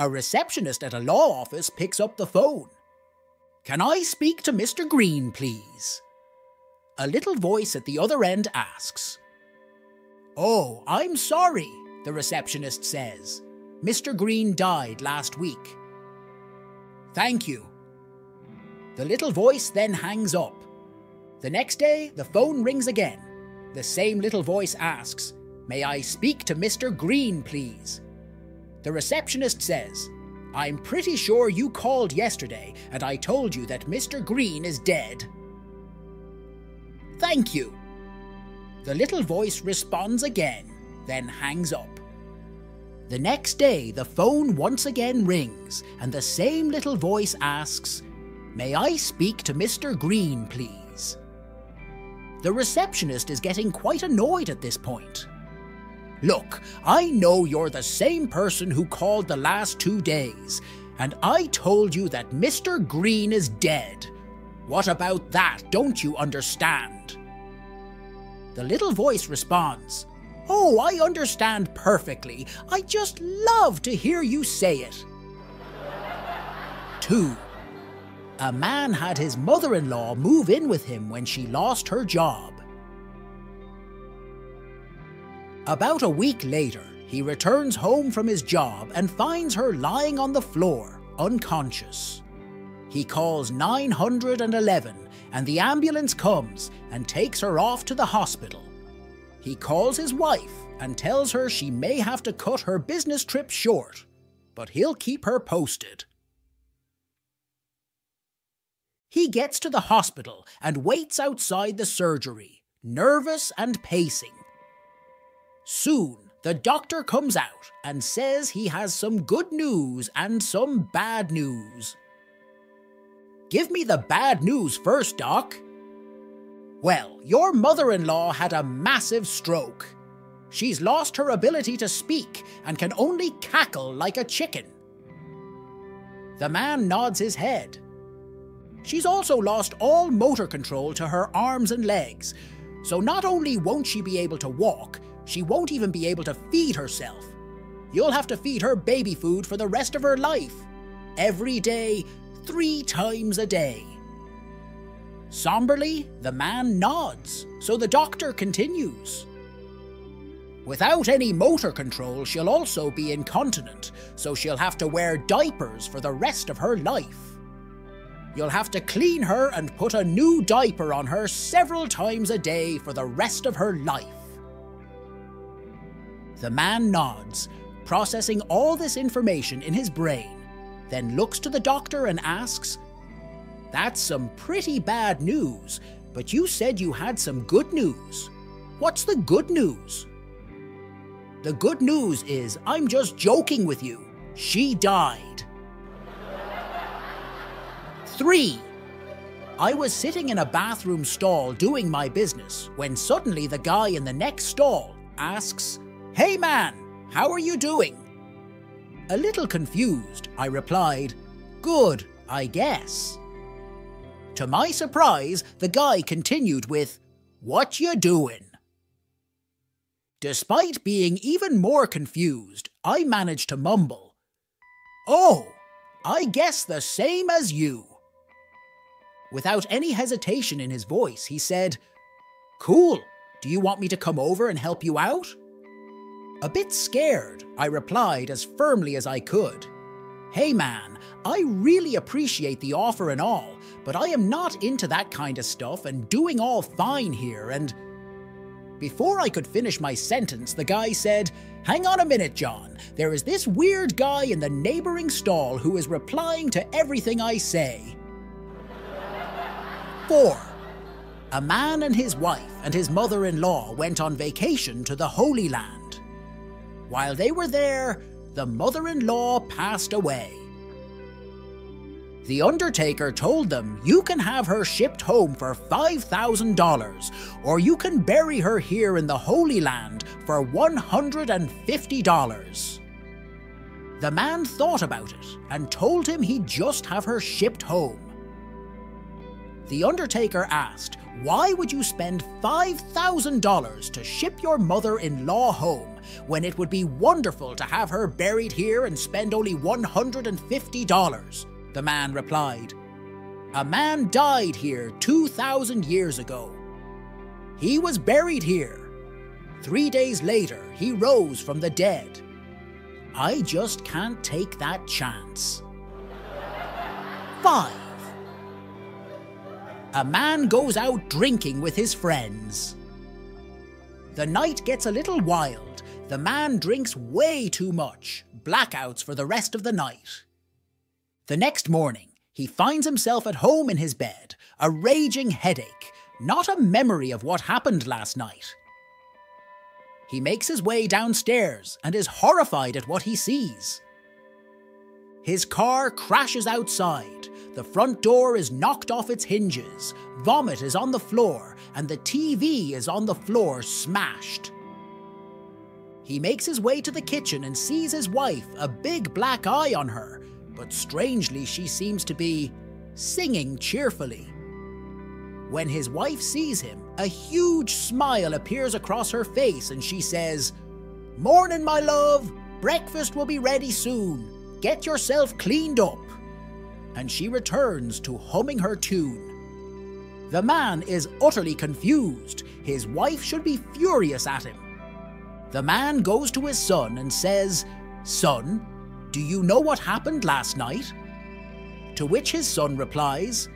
A receptionist at a law office picks up the phone. "Can I speak to Mr. Green, please?" A little voice at the other end asks. "Oh, I'm sorry," the receptionist says. "Mr. Green died last week." "Thank you." The little voice then hangs up. The next day, the phone rings again. The same little voice asks, "May I speak to Mr. Green, please?" The receptionist says, "I'm pretty sure you called yesterday and I told you that Mr. Green is dead." "Thank you." The little voice responds again, then hangs up. The next day, the phone once again rings and the same little voice asks, "May I speak to Mr. Green, please?" The receptionist is getting quite annoyed at this point. "Look, I know you're the same person who called the last 2 days, and I told you that Mr. Green is dead. What about that, don't you understand?" The little voice responds, "Oh, I understand perfectly. I just love to hear you say it." 2. A man had his mother-in-law move in with him when she lost her job. About a week later, he returns home from his job and finds her lying on the floor, unconscious. He calls 911 and the ambulance comes and takes her off to the hospital. He calls his wife and tells her she may have to cut her business trip short, but he'll keep her posted. He gets to the hospital and waits outside the surgery, nervous and pacing. Soon, the doctor comes out and says he has some good news and some bad news. "Give me the bad news first, Doc." "Well, your mother-in-law had a massive stroke. She's lost her ability to speak and can only cackle like a chicken." The man nods his head. "She's also lost all motor control to her arms and legs, so not only won't she be able to walk, she won't even be able to feed herself. You'll have to feed her baby food for the rest of her life. Every day, 3 times a day." Somberly, the man nods, so the doctor continues. "Without any motor control, she'll also be incontinent, so she'll have to wear diapers for the rest of her life. You'll have to clean her and put a new diaper on her several times a day for the rest of her life." The man nods, processing all this information in his brain, then looks to the doctor and asks, "That's some pretty bad news, but you said you had some good news. What's the good news?" "The good news is I'm just joking with you. She died." 3. I was sitting in a bathroom stall doing my business when suddenly the guy in the next stall asks, "Hey man, how are you doing?" A little confused, I replied, "Good, I guess." To my surprise, the guy continued with, "What you doing?" Despite being even more confused, I managed to mumble, "Oh, I guess the same as you." Without any hesitation in his voice, he said, "Cool, do you want me to come over and help you out?" A bit scared, I replied as firmly as I could, "Hey man, I really appreciate the offer and all, but I am not into that kind of stuff and doing all fine here and—" Before I could finish my sentence, the guy said, "Hang on a minute, John. There is this weird guy in the neighboring stall who is replying to everything I say." 4. A man and his wife and his mother-in-law went on vacation to the Holy Land. While they were there, the mother-in-law passed away. The undertaker told them you can have her shipped home for $5,000, or you can bury her here in the Holy Land for $150. The man thought about it and told him he'd just have her shipped home. The undertaker asked, Why would you spend $5,000 to ship your mother-in-law home when it would be wonderful to have her buried here and spend only $150? The man replied. A man died here 2,000 years ago. He was buried here. 3 days later, he rose from the dead. I just can't take that chance. 5. A man goes out drinking with his friends. The night gets a little wild. The man drinks way too much. Blackouts for the rest of the night. The next morning, he finds himself at home in his bed, a raging headache, not a memory of what happened last night. He makes his way downstairs and is horrified at what he sees. His car crashes outside, the front door is knocked off its hinges, vomit is on the floor, and the TV is on the floor smashed. He makes his way to the kitchen and sees his wife, a big black eye on her, but strangely she seems to be singing cheerfully. When his wife sees him, a huge smile appears across her face and she says, "Morning, my love, breakfast will be ready soon. Get yourself cleaned up." And she returns to humming her tune. The man is utterly confused. His wife should be furious at him. The man goes to his son and says, "Son, do you know what happened last night?" To which his son replies,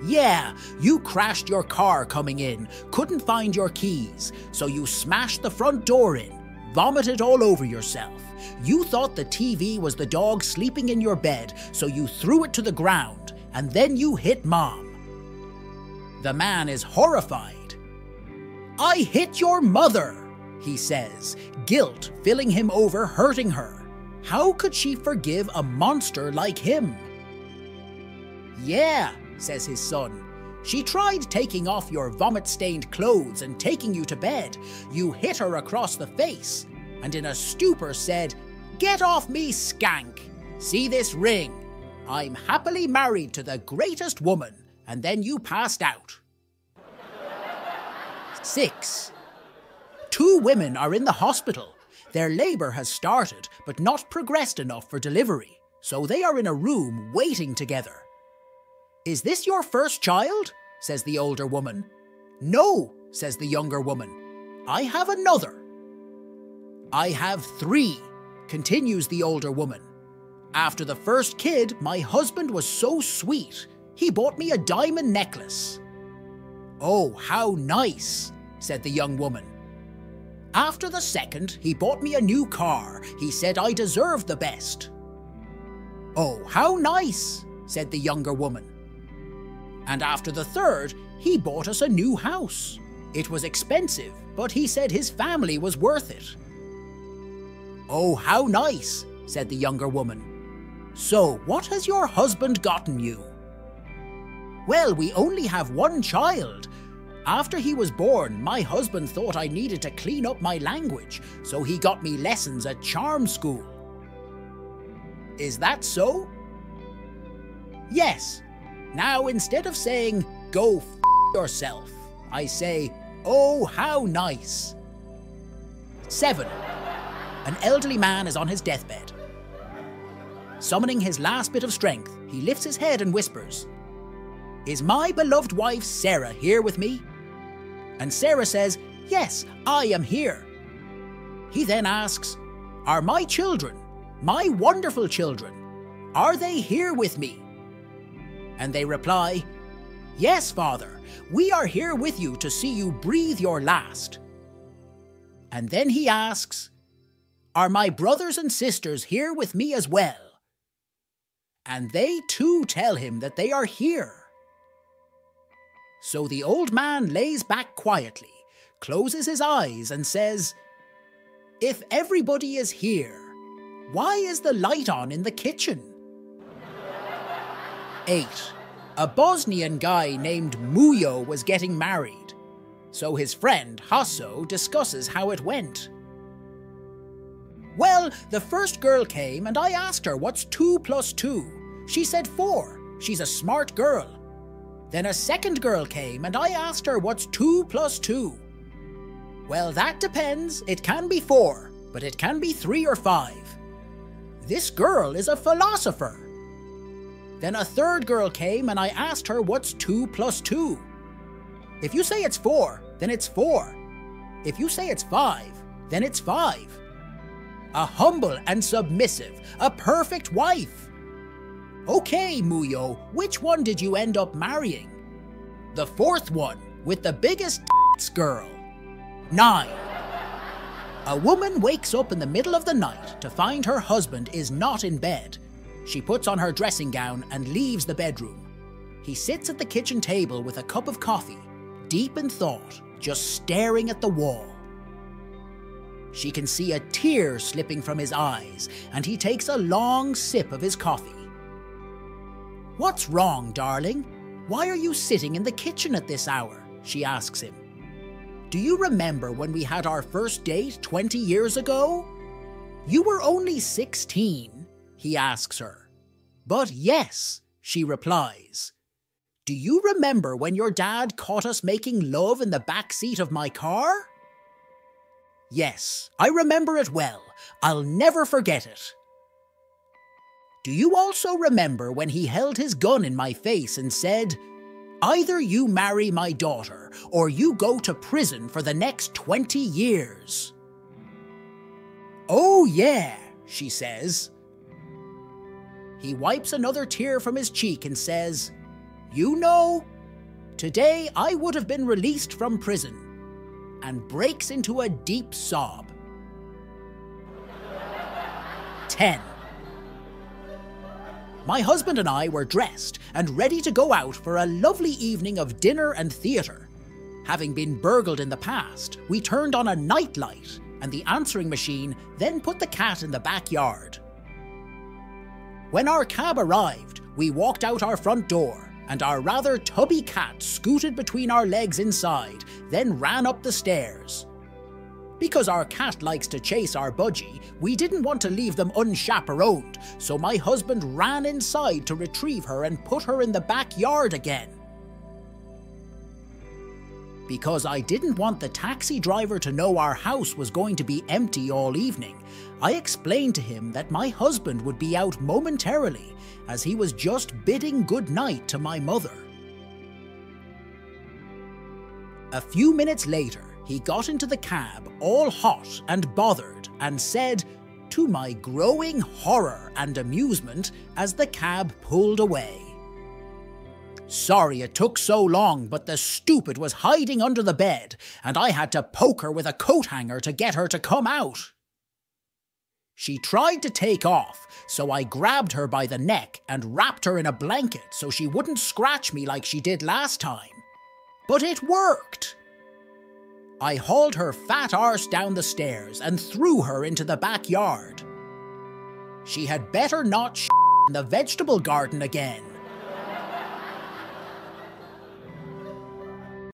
"Yeah, you crashed your car coming in, couldn't find your keys, so you smashed the front door in, vomited all over yourself. You thought the TV was the dog sleeping in your bed, so you threw it to the ground, and then you hit Mom." The man is horrified. "I hit your mother," he says, guilt filling him over hurting her. How could she forgive a monster like him? "Yeah," says his son. "She tried taking off your vomit-stained clothes and taking you to bed. You hit her across the face, and in a stupor said, 'Get off me, skank! See this ring? I'm happily married to the greatest woman,' and then you passed out." 6. 2 women are in the hospital. Their labour has started, but not progressed enough for delivery, so they are in a room waiting together. "Is this your first child?" says the older woman. "No," says the younger woman. "I have another." "I have 3, continues the older woman. "After the first kid, my husband was so sweet. He bought me a diamond necklace." "Oh, how nice," said the young woman. "After the second, he bought me a new car. He said I deserved the best." "Oh, how nice," said the younger woman. "And after the third, he bought us a new house. It was expensive, but he said his family was worth it." "Oh, how nice," said the younger woman. "So, what has your husband gotten you?" "Well, we only have one child. After he was born, my husband thought I needed to clean up my language, so he got me lessons at charm school." "Is that so?" "Yes. Now, instead of saying, 'Go f*** yourself,' I say, 'Oh, how nice.'" 7. An elderly man is on his deathbed. Summoning his last bit of strength, he lifts his head and whispers, "Is my beloved wife Sarah here with me?" And Sarah says, "Yes, I am here." He then asks, "Are my children, my wonderful children, are they here with me?" And they reply, "Yes, Father, we are here with you to see you breathe your last." And then he asks, "Are my brothers and sisters here with me as well?" And they too tell him that they are here. So the old man lays back quietly, closes his eyes and says, "If everybody is here, why is the light on in the kitchen?" 8. A Bosnian guy named Muyo was getting married, so his friend Hasso discusses how it went. "Well, the first girl came and I asked her what's 2 + 2. She said 4. She's a smart girl. Then a second girl came and I asked her what's 2 plus 2. Well, that depends. It can be 4, but it can be 3 or 5. This girl is a philosopher. Then a third girl came and I asked her what's 2 plus 2. If you say it's 4, then it's 4. If you say it's 5, then it's 5. A humble and submissive, a perfect wife. Okay, Muyo, which one did you end up marrying? The fourth one, with the biggest girl. 9. A woman wakes up in the middle of the night to find her husband is not in bed. She puts on her dressing gown and leaves the bedroom. He sits at the kitchen table with a cup of coffee, deep in thought, just staring at the wall. She can see a tear slipping from his eyes, and he takes a long sip of his coffee. "What's wrong, darling? Why are you sitting in the kitchen at this hour?" she asks him. "Do you remember when we had our first date 20 years ago?" "You were only 16, he asks her. "But yes," she replies. "Do you remember when your dad caught us making love in the back seat of my car?" "Yes, I remember it well. I'll never forget it." "Do you also remember when he held his gun in my face and said, 'Either you marry my daughter, or you go to prison for the next 20 years'?" "Oh yeah," she says. He wipes another tear from his cheek and says, "You know, today I would have been released from prison," and breaks into a deep sob. 10. My husband and I were dressed and ready to go out for a lovely evening of dinner and theatre. Having been burgled in the past, we turned on a nightlight, and the answering machine then put the cat in the backyard. When our cab arrived, we walked out our front door, and our rather tubby cat scooted between our legs inside, then ran up the stairs. Because our cat likes to chase our budgie, we didn't want to leave them unchaperoned, so my husband ran inside to retrieve her and put her in the backyard again. Because I didn't want the taxi driver to know our house was going to be empty all evening, I explained to him that my husband would be out momentarily, as he was just bidding good night to my mother. A few minutes later, he got into the cab, all hot and bothered, and said, to my growing horror and amusement, as the cab pulled away, "Sorry it took so long, but the stupid was hiding under the bed, and I had to poke her with a coat hanger to get her to come out." She tried to take off, so I grabbed her by the neck and wrapped her in a blanket so she wouldn't scratch me like she did last time. But it worked! I hauled her fat arse down the stairs and threw her into the backyard. She had better not in the vegetable garden again.